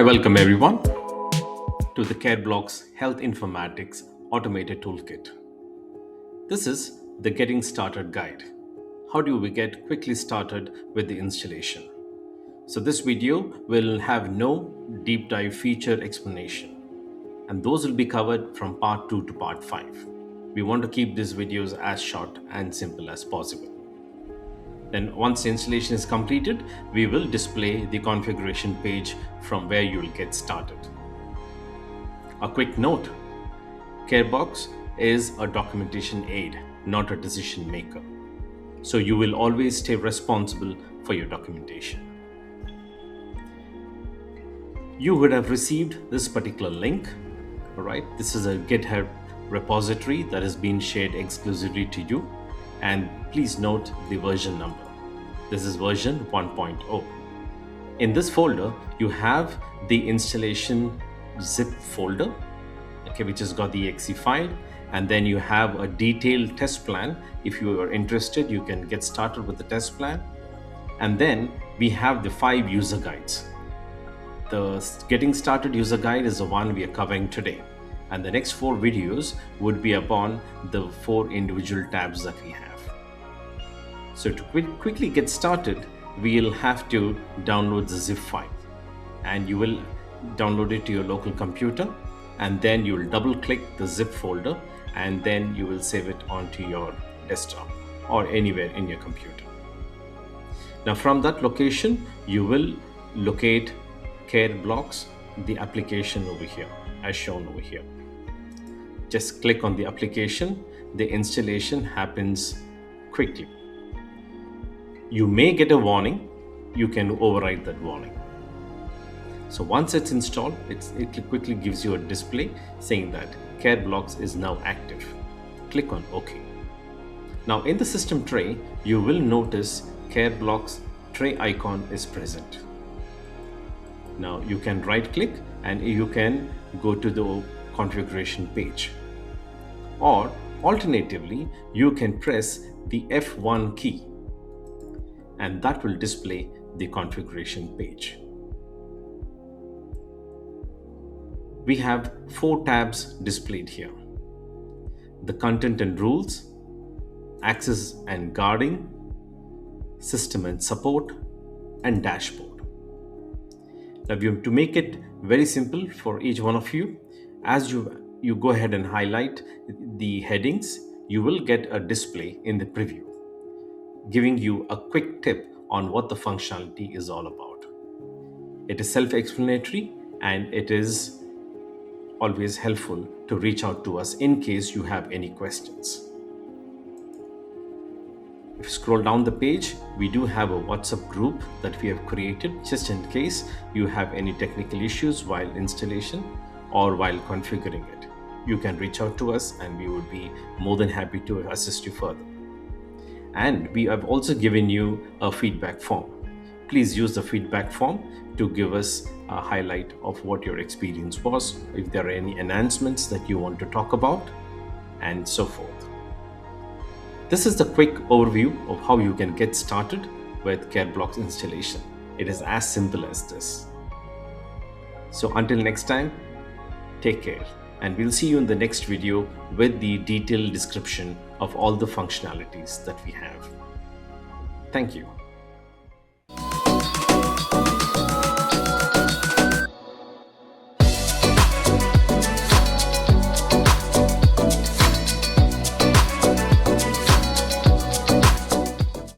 Hi, welcome everyone to the CareBlocks Health Informatics Automated Toolkit. This is the Getting Started Guide. How do we get quickly started with the installation? So this video will have no deep dive feature explanation, and those will be covered from part 2 to part 5. We want to keep these videos as short and simple as possible. Then once the installation is completed, we will display the configuration page from where you will get started. A quick note, CareBlocks is a documentation aid, not a decision maker. So you will always stay responsible for your documentation. You would have received this particular link, all right? This is a GitHub repository that has been shared exclusively to you. And please note the version number. This is version 1.0. In this folder, you have the installation zip folder, okay, which has got the exe file, and then you have a detailed test plan. If you are interested, you can get started with the test plan. And then we have the 5 user guides. The Getting Started user guide is the one we are covering today. And the next 4 videos would be upon the 4 individual tabs that we have. So to quickly get started, we'll have to download the zip file, and you will download it to your local computer, and then you will double click the zip folder, and then you will save it onto your desktop or anywhere in your computer. Now from that location, you will locate CareBlocks, the application over here, as shown over here. Just click on the application. The installation happens quickly. You may get a warning. You can override that warning. So once it's installed, it quickly gives you a display saying that CareBlocks is now active. Click on OK. Now in the system tray, you will notice CareBlocks tray icon is present. Now you can right click and you can go to the configuration page. Or alternatively, you can press the F1 key, and that will display the configuration page. We have 4 tabs displayed here: the content and rules, access and guarding, system and support, and dashboard. Now to make it very simple for each one of you, as you go ahead and highlight the headings, you will get a display in the preview giving you a quick tip on what the functionality is all about. It is self-explanatory, and it is always helpful to reach out to us in case you have any questions. If you scroll down the page, we do have a WhatsApp group that we have created just in case you have any technical issues while installation or while configuring it. You can reach out to us and we would be more than happy to assist you further. And we have also given you a feedback form. Please use the feedback form to give us a highlight of what your experience was, if there are any enhancements that you want to talk about, and so forth. This is the quick overview of how you can get started with CareBlocks installation. It is as simple as this. So until next time, take care, and we'll see you in the next video with the detailed description of all the functionalities that we have. Thank you.